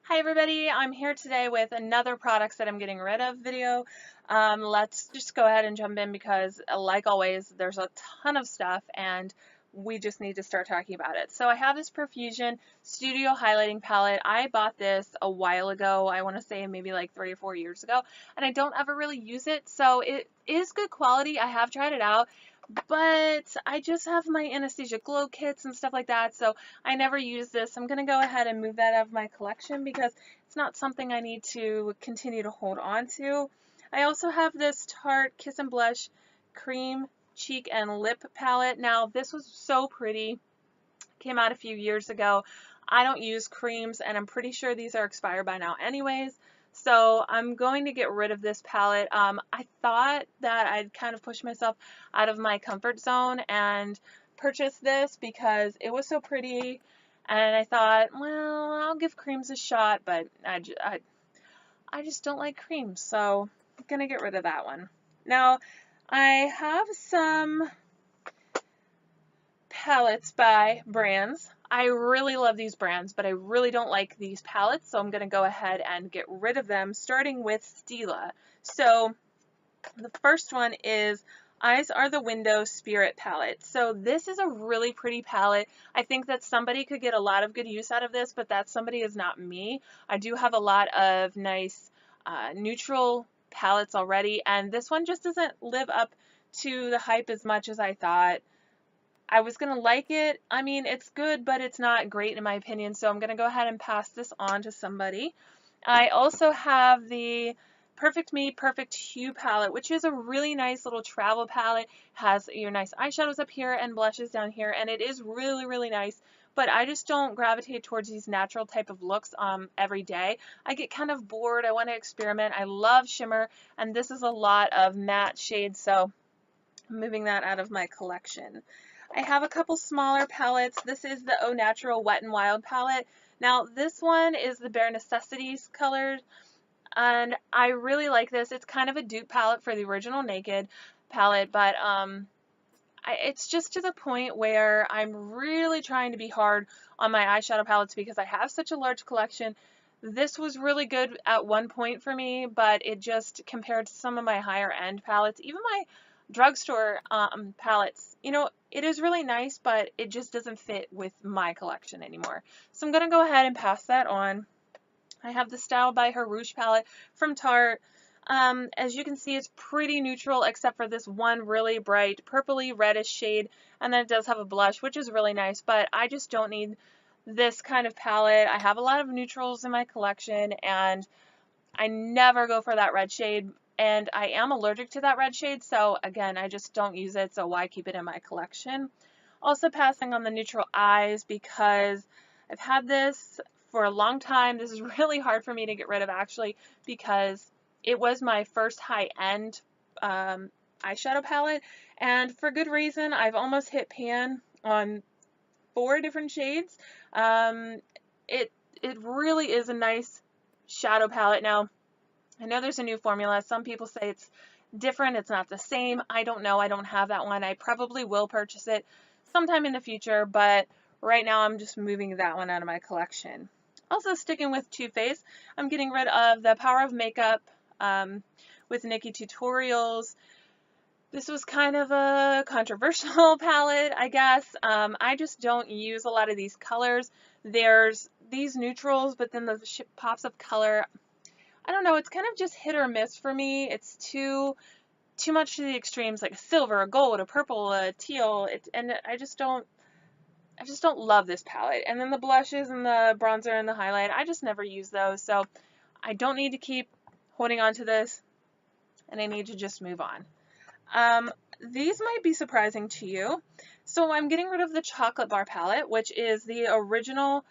Hi everybody, I'm here today with another products that I'm getting rid of video. Let's just go ahead and jump in because like always there's a ton of stuff and we just need to start talking about it. So I have this Profusion Studio Highlighting Palette. I bought this a while ago, I want to say maybe like 3 or 4 years ago, and I don't ever really use it, so it is good quality. I have tried it out, but I just have my Anastasia Glow kits and stuff like that, so I never use this. I'm going to go ahead and move that out of my collection because it's not something I need to continue to hold on to. I also have this Tarte Kiss and Blush Cream Cheek and Lip Palette. Now, this was so pretty. Came out a few years ago. I don't use creams, and I'm pretty sure these are expired by now anyways. So I'm going to get rid of this palette. I thought that I'd kind of push myself out of my comfort zone and purchase this because it was so pretty. And I thought, well, I'll give creams a shot, but I just don't like creams. So I'm going to get rid of that one. Now, I have some palettes by brands. I really love these brands, but I really don't like these palettes, so I'm going to go ahead and get rid of them, starting with Stila. So the first one is Eyes Are the Window Spirit palette. So this is a really pretty palette. I think that somebody could get a lot of good use out of this, but that somebody is not me. I do have a lot of nice neutral palettes already, and this one just doesn't live up to the hype as much as I thought. I was going to like it. I mean, it's good, but it's not great in my opinion, so I'm going to go ahead and pass this on to somebody. I also have the Perfect Me Perfect Hue palette, which is a really nice little travel palette. Has your nice eyeshadows up here and blushes down here, and it is really, really nice, but I just don't gravitate towards these natural type of looks every day. I get kind of bored. I want to experiment. I love shimmer, and this is a lot of matte shades, so I'm moving that out of my collection. I have a couple smaller palettes. This is the Au Natural Wet n Wild palette. Now this one is the Bare Necessities color, and I really like this. It's kind of a dupe palette for the original Naked palette, but it's just to the point where I'm really trying to be hard on my eyeshadow palettes because I have such a large collection. This was really good at one point for me, but it just, compared to some of my higher end palettes, even my drugstore palettes, you know, it is really nice, but it just doesn't fit with my collection anymore. So I'm going to go ahead and pass that on. I have the Style by Her Rouge palette from Tarte. As you can see, it's pretty neutral except for this one really bright purpley reddish shade, and then it does have a blush, which is really nice, but I just don't need this kind of palette. I have a lot of neutrals in my collection, and I never go for that red shade, and I am allergic to that red shade, so again, I just don't use it, so why keep it in my collection? Also passing on the neutral eyes because I've had this for a long time. This is really hard for me to get rid of actually because it was my first high-end eyeshadow palette, and for good reason. I've almost hit pan on 4 different shades. Um, it really is a nice shadow palette. Now, I know there's a new formula. Some people say it's different, it's not the same. I don't know. I don't have that one. I probably will purchase it sometime in the future, but right now I'm just moving that one out of my collection. Also sticking with Too Faced, I'm getting rid of the Power of Makeup with Nikki Tutorials. This was kind of a controversial palette, I guess. I just don't use a lot of these colors. There's these neutrals, but then the pops of color, I don't know, it's kind of just hit or miss for me. It's too much to the extremes, like a silver, a gold, a purple, a teal, and I just don't love this palette. And then the blushes and the bronzer and the highlight, I just never use those, so I don't need to keep holding on to this, and I need to just move on. These might be surprising to you. So I'm getting rid of the Chocolate Bar palette, which is the original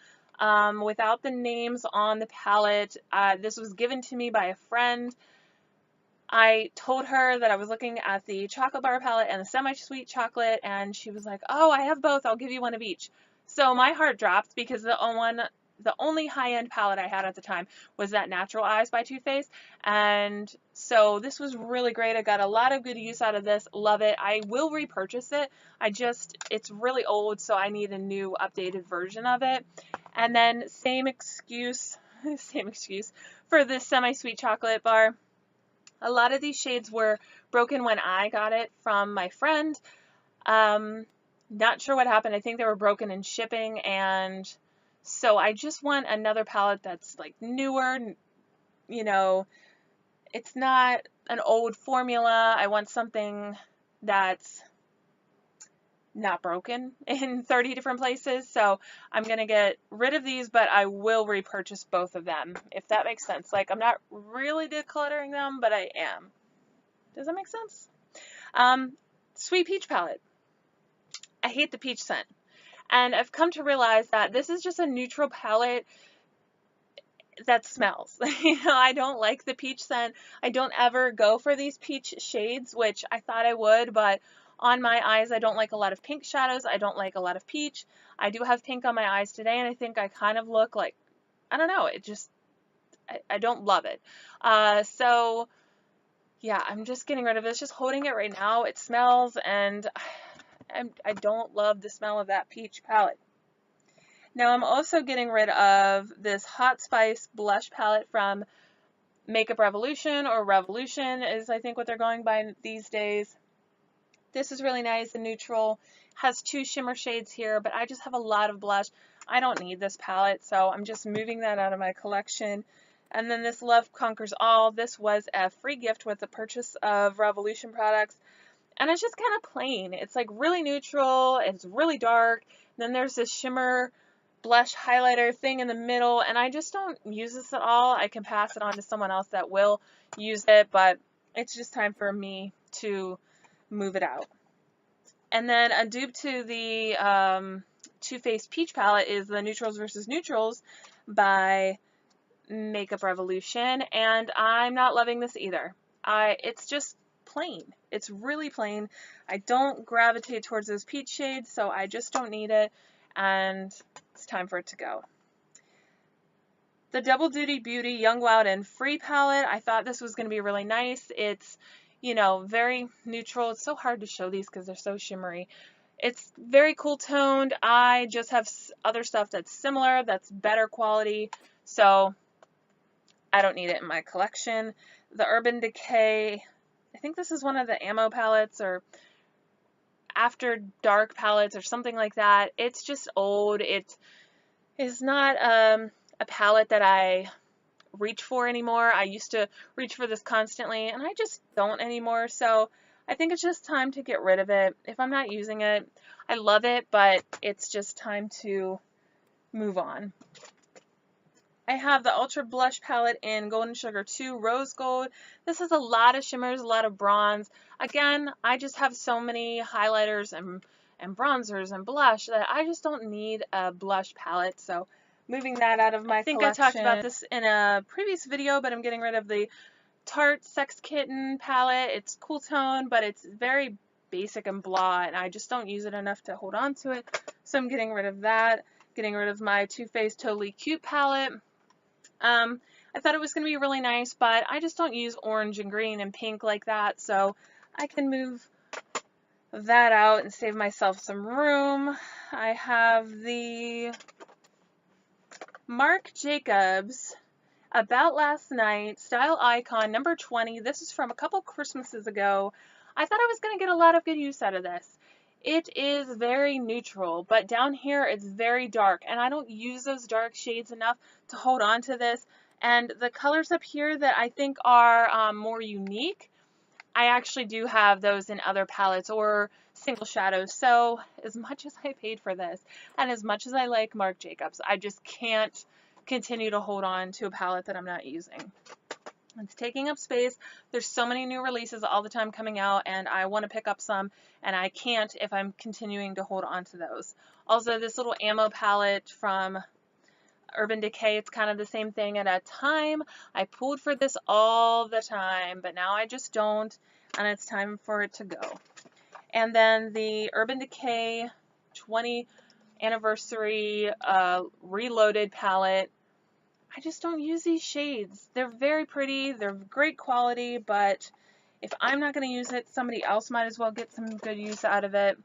without the names on the palette. This was given to me by a friend. I told her that I was looking at the Chocolate Bar palette and the semi-sweet chocolate, and she was like, oh, I have both. I'll give you one of each. So my heart dropped because the only high-end palette I had at the time was that Natural Eyes by Too Faced, and so this was really great. I got a lot of good use out of this. Love it. I will repurchase it. It's really old, so I need a new updated version of it. And then same excuse same excuse, for this semi-sweet chocolate bar. A lot of these shades were broken when I got it from my friend. Not sure what happened. I think they were broken in shipping, and so I just want another palette that's like newer, you know, it's not an old formula. I want something that's not broken in 30 different places. So I'm going to get rid of these, but I will repurchase both of them, if that makes sense. Like, I'm not really decluttering them, but I am. Does that make sense? Sweet Peach palette. I hate the peach scent. And I've come to realize that this is just a neutral palette that smells. I don't like the peach scent. I don't ever go for these peach shades, which I thought I would, but on my eyes, I don't like a lot of pink shadows. I don't like a lot of peach. I do have pink on my eyes today, and I think I kind of look like, I don't know, it just, I don't love it. So yeah, I'm just getting rid of it. It's just holding it right now. It smells, and I don't love the smell of that peach palette. Now I'm also getting rid of this Hot Spice blush palette from Makeup Revolution, or Revolution is I think what they're going by these days. This is really nice and neutral. Has 2 shimmer shades here, but I just have a lot of blush. I don't need this palette, so I'm just moving that out of my collection. And then this Love Conquers All. This was a free gift with the purchase of Revolution products. And it's just kind of plain. It's like really neutral. It's really dark. Then there's this shimmer blush highlighter thing in the middle, and I just don't use this at all. I can pass it on to someone else that will use it, but it's just time for me to move it out. And then a dupe to the Too Faced Peach palette is the Neutrals vs. Neutrals by Makeup Revolution, and I'm not loving this either. It's just plain. It's really plain. I don't gravitate towards those peach shades, so I just don't need it, and it's time for it to go. The Double Duty Beauty Young Wild and Free palette. I thought this was going to be really nice. It's, you know, very neutral. It's so hard to show these because they're so shimmery. It's very cool toned. I just have other stuff that's similar, that's better quality, so I don't need it in my collection. The Urban Decay, I think this is one of the Ammo palettes or After Dark palettes or something like that. It's just old. It is not a palette that I reach for anymore. I used to reach for this constantly, and I just don't anymore. So I think it's just time to get rid of it. If I'm not using it, I love it, but it's just time to move on. I have the Ultra Blush palette in Golden Sugar 2 Rose Gold. This has a lot of shimmers, a lot of bronze. Again, I just have so many highlighters and bronzers and blush that I just don't need a blush palette. So moving that out of my collection. I think I talked about this in a previous video, but I'm getting rid of the Tarte Sex Kitten palette. It's cool tone, but it's very basic and blah, and I just don't use it enough to hold on to it. So I'm getting rid of that. Getting rid of my Too Faced Totally Cute palette. I thought it was going to be really nice, but I just don't use orange and green and pink like that, so I can move that out and save myself some room. I have the Marc Jacobs About Last Night Style Icon number 20. This is from a couple Christmases ago. I thought I was going to get a lot of good use out of this. It is very neutral, but down here it's very dark, and I don't use those dark shades enough to hold on to this. And the colors up here that I think are more unique, I actually do have those in other palettes or single shadows. So as much as I paid for this, and as much as I like Marc Jacobs, I just can't continue to hold on to a palette that I'm not using. It's taking up space. There's so many new releases all the time coming out, and I want to pick up some, and I can't if I'm continuing to hold on to those. Also, this little Ammo palette from Urban Decay, it's kind of the same thing. At a time, I pulled for this all the time, but now I just don't, and it's time for it to go. And then the Urban Decay 20 anniversary Reloaded palette. I just don't use these shades. They're very pretty, they're great quality, but if I'm not going to use it, somebody else might as well get some good use out of it.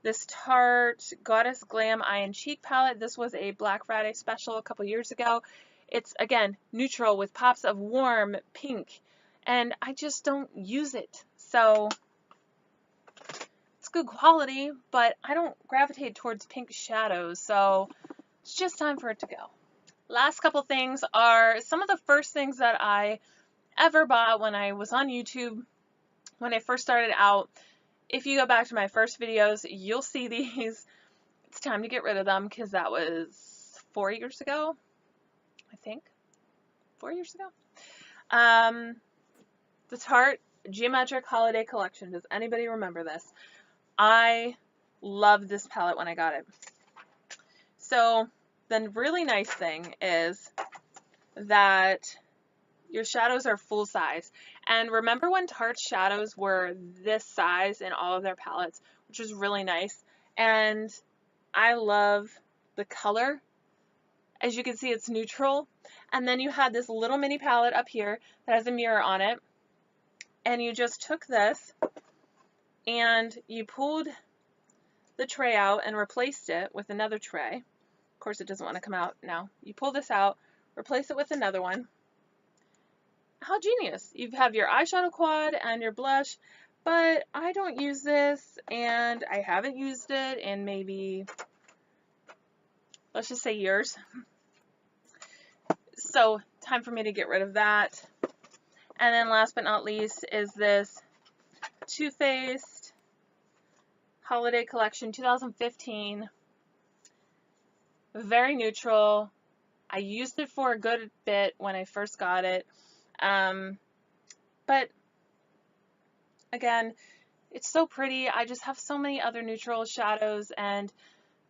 This Tarte Goddess Glam Eye and Cheek palette, this was a Black Friday special a couple years ago. It's, again, neutral with pops of warm pink, and I just don't use it. So it's good quality, but I don't gravitate towards pink shadows, so it's just time for it to go. Last couple things are some of the first things that I ever bought when I was on YouTube, when I first started out. If you go back to my first videos, you'll see these. It's time to get rid of them because that was 4 years ago, I think. 4 years ago. The Tarte Geometric Holiday Collection. Does anybody remember this? I loved this palette when I got it. So the really nice thing is that your shadows are full size. And remember when Tarte's shadows were this size in all of their palettes, which was really nice. And I love the color. As you can see, it's neutral. And then you had this little mini palette up here that has a mirror on it. And you just took this and you pulled the tray out and replaced it with another tray. Of course, it doesn't want to come out now. You pull this out, replace it with another one. How genius. You have your eyeshadow quad and your blush, but I don't use this, and I haven't used it in maybe, let's just say, years. So time for me to get rid of that. And then last but not least is this Too Faced Holiday Collection 2015. Very neutral. I used it for a good bit when I first got it. But again, it's so pretty. I just have so many other neutral shadows and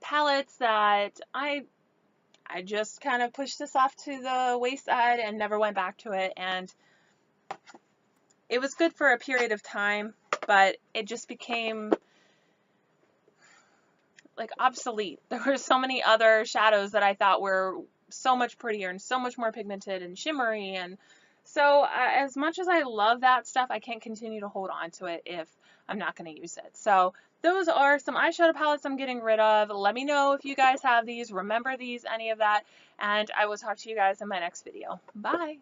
palettes that I just kind of pushed this off to the wayside and never went back to it. And it was good for a period of time, but it just became like obsolete. There were so many other shadows that I thought were so much prettier and so much more pigmented and shimmery, and so as much as I love that stuff, I can't continue to hold on to it if I'm not going to use it. So those are some eyeshadow palettes I'm getting rid of. Let me know if you guys have these, remember these, any of that, and I will talk to you guys in my next video. Bye!